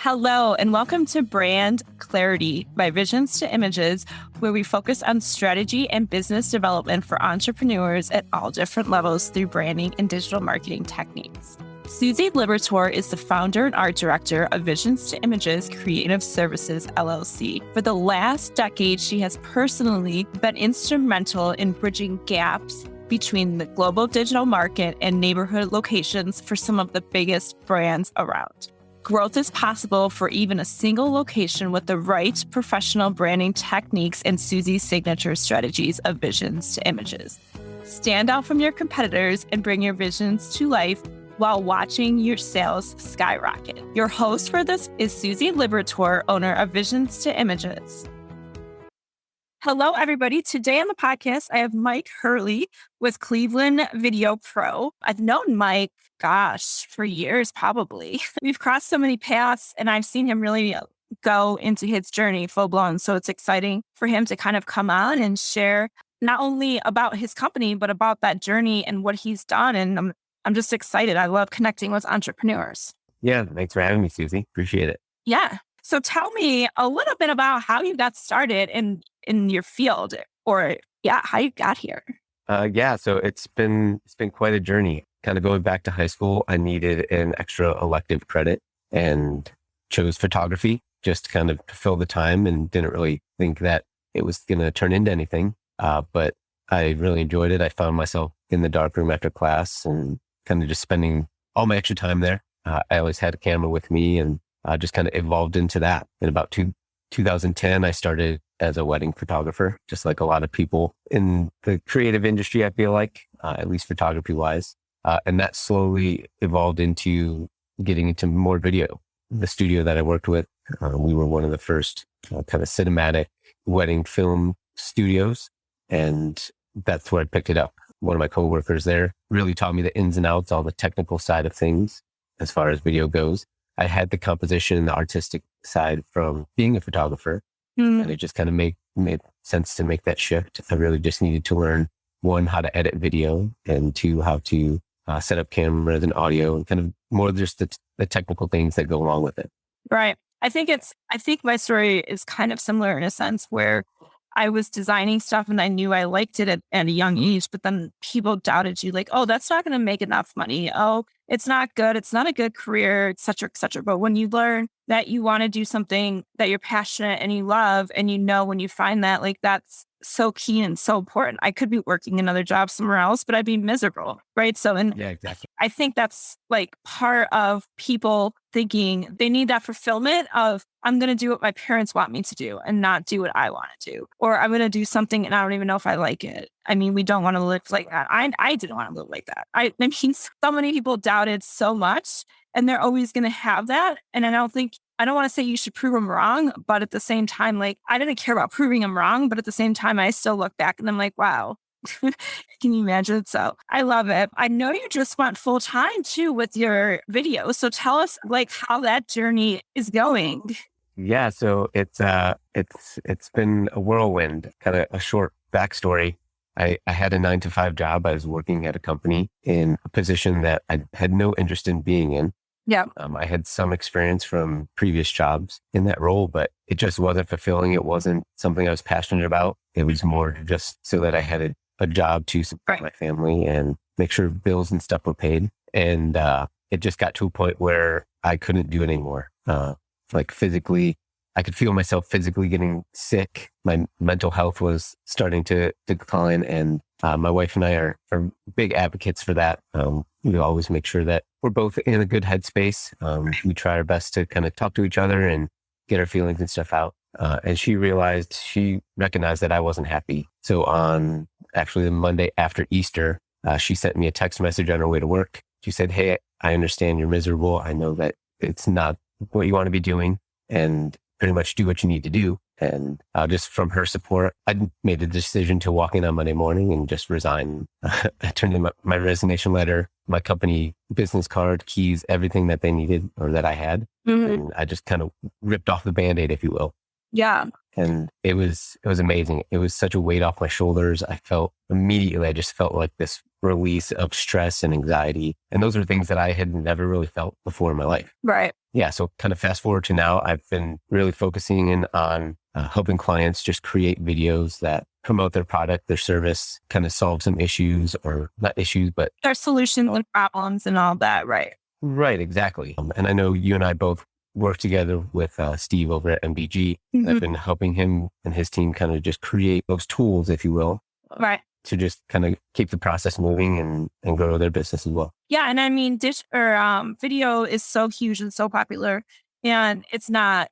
Hello, and welcome to Brand Clarity by Visions to Images, where we focus on strategy and business development for entrepreneurs at all different levels through branding and digital marketing techniques. Susie Liberatore is the founder and art director of Visions to Images Creative Services, LLC. For the last decade, she has personally been instrumental in bridging gaps between the global digital market and neighborhood locations for some of the biggest brands around. Growth is possible for even a single location with the right professional branding techniques and Susie's signature strategies of Visions to Images. Stand out from your competitors and bring your visions to life while watching your sales skyrocket. Your host for this is Susie Liberatore, owner of Visions to Images. Hello, everybody. Today on the podcast, I have Mike Hurley with Cleveland Video Pro. I've known Mike, for years, probably. We've crossed so many paths, and I've seen him really go into his journey full blown. So it's exciting for him to kind of come on and share not only about his company, but about that journey and what he's done. And I'm just excited. I love connecting with entrepreneurs. Yeah, thanks for having me, Susie. Appreciate it. Yeah. So tell me a little bit about how you got started in your field, or how you got here. So it's been quite a journey. Kind of going back to high school, I needed an extra elective credit and chose photography just kind of to fill the time, and didn't really think that it was going to turn into anything. But I really enjoyed it. I found myself in the darkroom after class and kind of just spending all my extra time there. I always had a camera with me, and just kind of evolved into that. In about 2010, I started as a wedding photographer, just like a lot of people in the creative industry, I feel like, at least photography wise. And that slowly evolved into getting into more video. The studio that I worked with, we were one of the first kind of cinematic wedding film studios. And that's where I picked it up. One of my coworkers there really taught me the ins and outs, all the technical side of things as far as video goes. I had the composition and the artistic side from being a photographer, and it just kind of made sense to make that shift. I really just needed to learn, one, how to edit video, and two, how to set up cameras and audio, and kind of more just the technical things that go along with it. Right. I think my story is kind of similar in a sense where I was designing stuff and I knew I liked it at a young age, but then people doubted you, like, oh, that's not going to make enough money. Oh, it's not good. It's not a good career, et cetera, et cetera. But when you learn that you want to do something that you're passionate and you love, and when you find that, like, that's so key and so important. I could be working another job somewhere else, but I'd be miserable. Right. So, yeah, exactly. I think that's like part of people thinking they need that fulfillment of, I'm going to do what my parents want me to do and not do what I want to do. Or I'm going to do something and I don't even know if I like it. I mean, we don't want to live like that. I didn't want to live like that. I mean, so many people doubted so much, and they're always going to have that. And I don't want to say you should prove them wrong, but at the same time, like, I didn't care about proving them wrong, but at the same time, I still look back and I'm like, wow, can you imagine? So I love it. I know you just went full time too with your video. So tell us like how that journey is going. Yeah. So it's been a whirlwind. Kind of a short backstory. I had a 9-to-5 job. I was working at a company in a position that I had no interest in being in. Yeah. I had some experience from previous jobs in that role, but it just wasn't fulfilling. It wasn't something I was passionate about. It was more just so that I had a job to support my family and make sure bills and stuff were paid. And it just got to a point where I couldn't do it anymore. Like physically, I could feel myself physically getting sick. My mental health was starting to decline, and my wife and I are big advocates for that. We always make sure that we're both in a good headspace. We try our best to kind of talk to each other and get our feelings and stuff out. And she recognized that I wasn't happy. So on actually the Monday after Easter, she sent me a text message on her way to work. She said, "Hey, I understand you're miserable. I know that it's not what you want to be doing, and pretty much do what you need to do." And just from her support, I made the decision to walk in on Monday morning and just resign. I turned in my resignation letter, my company business card, keys, everything that they needed or that I had. Mm-hmm. And I just kind of ripped off the Band-Aid, if you will. Yeah. And it was amazing. It was such a weight off my shoulders. I just felt like this release of stress and anxiety. And those are things that I had never really felt before in my life. Right. Yeah. So kind of fast forward to now, I've been really focusing in on helping clients just create videos that promote their product, their service, kind of solve some issues, or not issues, but Their solutions and problems and all that. Right. right, exactly. And I know you and I both work together with Steve over at MBG. And I've been helping him and his team kind of just create those tools, if you will, Right. to just kind of keep the process moving and grow their business as well. Yeah. And I mean, video is so huge and so popular, and it's not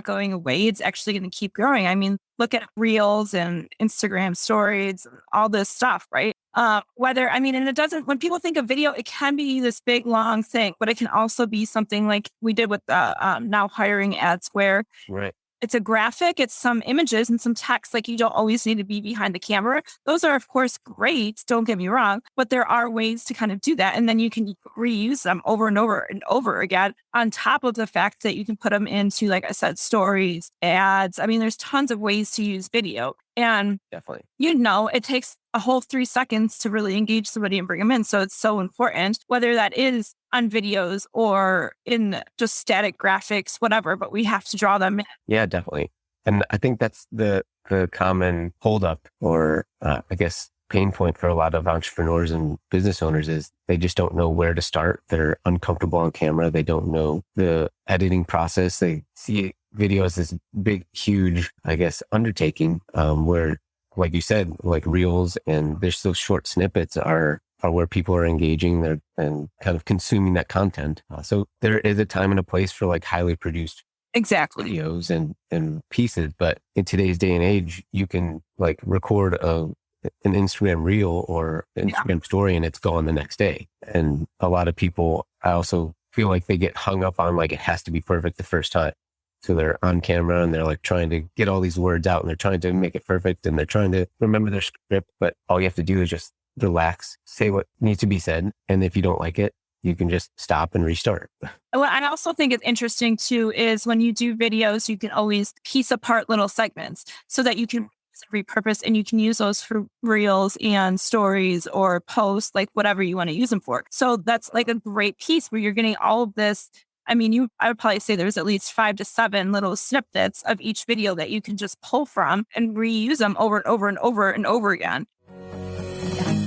going away. It's actually going to keep growing. I mean, look at Reels and Instagram stories, and all this stuff, right? And it doesn't, when people think of video, it can be this big, long thing, but it can also be something like we did with Now Hiring ads, where Right. it's a graphic, it's some images and some text. Like, you don't always need to be behind the camera. Those are, of course, great. Don't get me wrong, but there are ways to kind of do that. And then you can reuse them over and over and over again, on top of the fact that you can put them into, like I said, stories, ads. I mean, there's tons of ways to use video. And Definitely. it takes a whole 3 seconds to really engage somebody and bring them in. So it's so important, whether that is on videos or in just static graphics, whatever, but we have to draw them in. Yeah, definitely. And I think that's the common holdup, or I guess pain point for a lot of entrepreneurs and business owners, is they just don't know where to start. They're uncomfortable on camera. They don't know the editing process. They see video as this big, huge, I guess, undertaking, where, like you said, like Reels and there's those short snippets are where people are engaging and kind of consuming that content. So there is a time and a place for like highly produced Exactly. videos and pieces. But in today's day and age, you can like record an Instagram reel or Instagram story and it's gone the next day. And a lot of people, I also feel like they get hung up on like it has to be perfect the first time. So they're on camera and they're like trying to get all these words out and they're trying to make it perfect and they're trying to remember their script. But all you have to do is just relax, say what needs to be said. And if you don't like it, you can just stop and restart. Well, I also think it's interesting too, is when you do videos, you can always piece apart little segments so that you can repurpose, and you can use those for reels and stories or posts, like whatever you want to use them for. So that's like a great piece where you're getting all of this. I mean, I would probably say there's at least 5 to 7 little snippets of each video that you can just pull from and reuse them over and over and over and over again.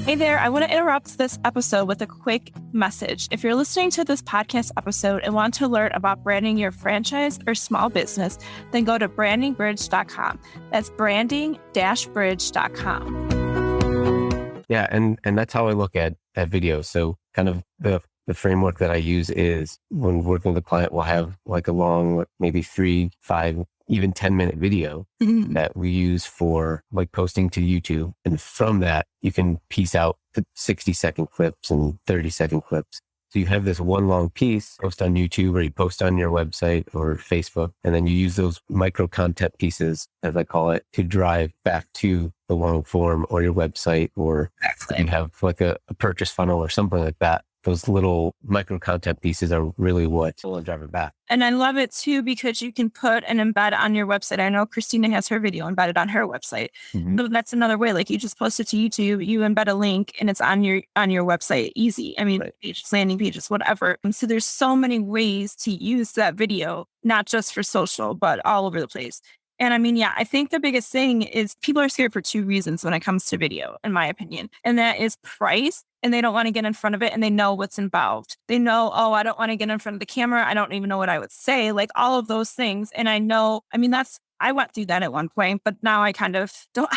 Hey there, I want to interrupt this episode with a quick message. If you're listening to this podcast episode and want to learn about branding your franchise or small business, then go to brandingbridge.com. That's branding-bridge.com. Yeah. And that's how I look at video. So kind of the framework that I use is when working with a client, we'll have like a long, maybe 3, 5, even 10-minute video that we use for like posting to YouTube. And from that, you can piece out the 60-second clips and 30-second clips. So you have this one long piece, post on YouTube or you post on your website or Facebook, and then you use those micro content pieces, as I call it, to drive back to the long form or your website, or you have like a purchase funnel or something like that. Those little micro content pieces are really what will drive it back. And I love it too, because you can put an embed on your website. I know Christina has her video embedded on her website. So that's another way. Like, you just post it to YouTube, you embed a link and it's on your website. Easy. I mean, pages, landing pages, whatever. And so there's so many ways to use that video, not just for social, but all over the place. And I mean, yeah, I think the biggest thing is people are scared for 2 reasons when it comes to video, in my opinion. And that is price, and they don't want to get in front of it, and they know what's involved. They know, oh, I don't want to get in front of the camera. I don't even know what I would say, like all of those things. And I know, I mean, I went through that at one point, but now I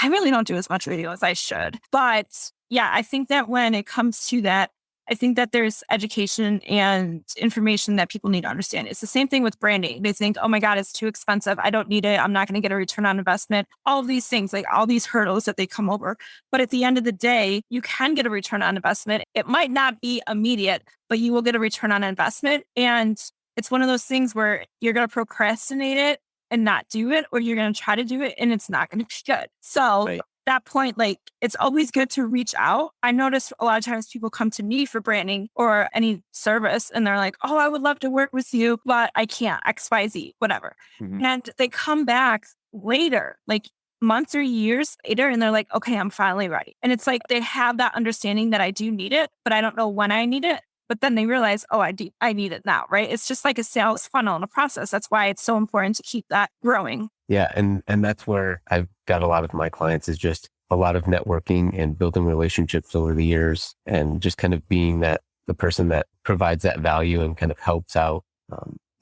really don't do as much video as I should. But yeah, I think that when it comes to that, I think that there's education and information that people need to understand. It's the same thing with branding. They think, oh my God, it's too expensive. I don't need it. I'm not going to get a return on investment. All of these things, like all these hurdles that they come over. But at the end of the day, you can get a return on investment. It might not be immediate, but you will get a return on investment. And it's one of those things where you're going to procrastinate it and not do it, or you're going to try to do it and it's not going to be good. So that point, like, it's always good to reach out. I notice a lot of times people come to me for branding or any service and they're like, oh, I would love to work with you, but I can't, XYZ, whatever. And they come back later, like months or years later, and they're like, okay, I'm finally ready. And it's like they have that understanding that I do need it, but I don't know when I need it. But then they realize, oh, I need it now, right? It's just like a sales funnel and a process. That's why it's so important to keep that growing. Yeah. And that's where I've got a lot of my clients is just a lot of networking and building relationships over the years and just kind of being the person that provides that value and kind of helps out,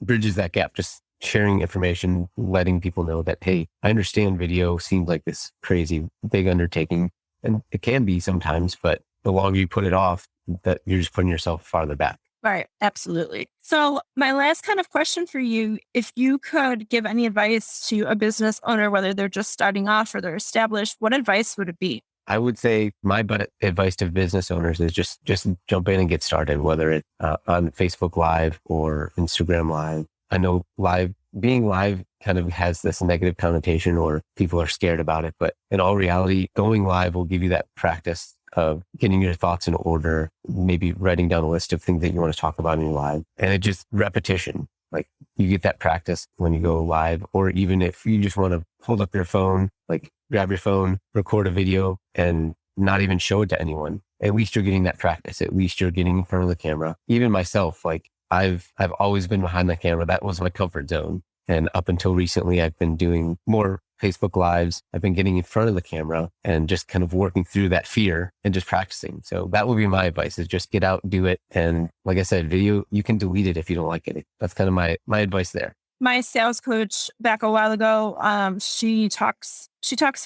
bridges that gap, just sharing information, letting people know that, hey, I understand video seems like this crazy big undertaking, and it can be sometimes, but the longer you put it off, that you're just putting yourself farther back. Right. Absolutely. So my last kind of question for you, if you could give any advice to a business owner, whether they're just starting off or they're established, what advice would it be? I would say my advice to business owners is just jump in and get started, whether it's on Facebook Live or Instagram Live. I know being live kind of has this negative connotation or people are scared about it, but in all reality, going live will give you that practice of getting your thoughts in order, maybe writing down a list of things that you want to talk about in your live. And it just repetition, like you get that practice when you go live, or even if you just want to hold up your phone, like grab your phone, record a video and not even show it to anyone. At least you're getting that practice. At least you're getting in front of the camera. Even myself, like I've always been behind the camera. That was my comfort zone. And up until recently, I've been doing more Facebook Lives. I've been getting in front of the camera and just kind of working through that fear and just practicing. So that would be my advice is just get out, do it. And like I said, video, you can delete it if you don't like it. That's kind of my advice there. My sales coach back a while ago, she talks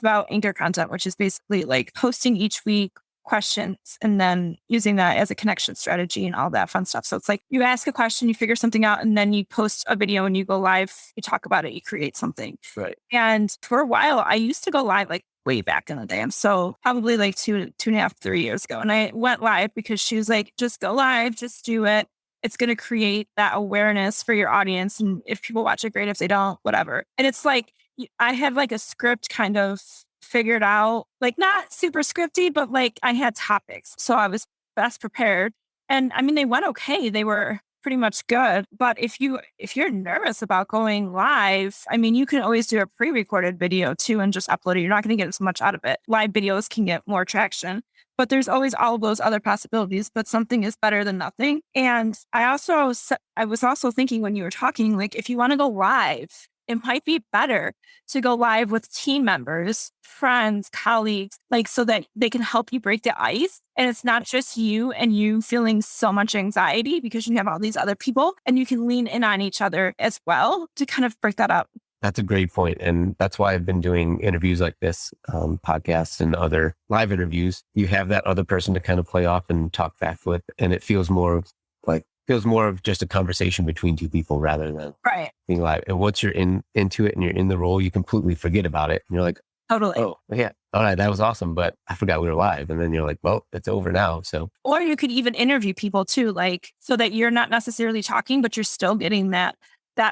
about anchor content, which is basically like posting each week questions and then using that as a connection strategy and all that fun stuff. So it's like you ask a question, you figure something out, and then you post a video and you go live, you talk about it, you create something. Right. And for a while, I used to go live like way back in the day. So probably like two and a half, 3 years ago. And I went live because she was like, just go live, just do it. It's going to create that awareness for your audience. And if people watch it, great. If they don't, whatever. And it's like, I had like a script kind of figured out, like not super scripty, but like I had topics. So I was best prepared. And I mean, they went okay. They were pretty much good. But if you're nervous about going live, I mean, you can always do a pre-recorded video too and just upload it. You're not going to get as much out of it. Live videos can get more traction. But there's always all of those other possibilities, but something is better than nothing. And I was also thinking when you were talking, like if you want to go live, it might be better to go live with team members, friends, colleagues, like so that they can help you break the ice. And it's not just you and you feeling so much anxiety because you have all these other people and you can lean in on each other as well to kind of break that up. That's a great point. And that's why I've been doing interviews like this, podcasts and other live interviews. You have that other person to kind of play off and talk back with. And it feels more of just a conversation between two people rather than being live. And once you're into it and you're in the role, you completely forget about it. And you're like, totally. Oh, yeah. All right. That was awesome. But I forgot we were live. And then you're like, well, it's over now. So, or you could even interview people too, like so that you're not necessarily talking, but you're still getting that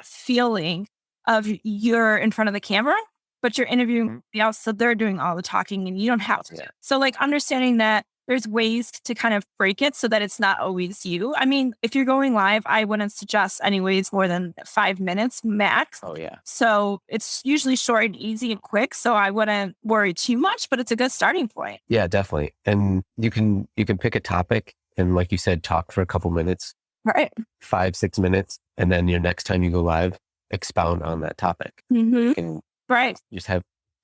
feeling of you're in front of the camera, but you're interviewing somebody else. So they're doing all the talking and you don't have to. Yeah. So like understanding that there's ways to kind of break it so that it's not always you. I mean, if you're going live, I wouldn't suggest anyways more than 5 minutes max. Oh yeah. So it's usually short and easy and quick. So I wouldn't worry too much, but it's a good starting point. Yeah, definitely. And you can pick a topic and like you said, talk for a couple minutes, right? 5-6 minutes. And then your next time you go live, expound on that topic. Mm-hmm. And right. Just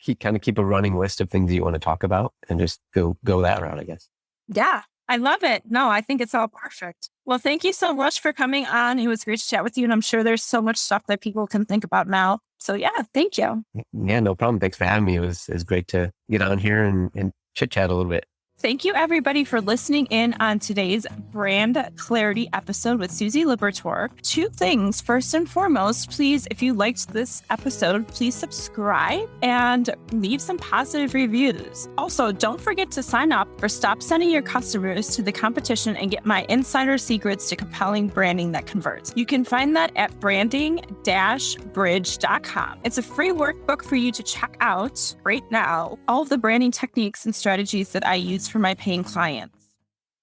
keep a running list of things that you want to talk about and just go that route, I guess. Yeah, I love it. No, I think it's all perfect. Well, thank you so much for coming on. It was great to chat with you. And I'm sure there's so much stuff that people can think about now. So yeah, thank you. Yeah, no problem. Thanks for having me. It was great to get on here and chit chat a little bit. Thank you, everybody, for listening in on today's Brand Clarity episode with Susie Libertor. 2 things. First and foremost, please, if you liked this episode, please subscribe and leave some positive reviews. Also, don't forget to sign up for Stop Sending Your Customers to the Competition and get my insider secrets to compelling branding that converts. You can find that at branding-bridge.com. It's a free workbook for you to check out right now. All of the branding techniques and strategies that I use for my paying clients.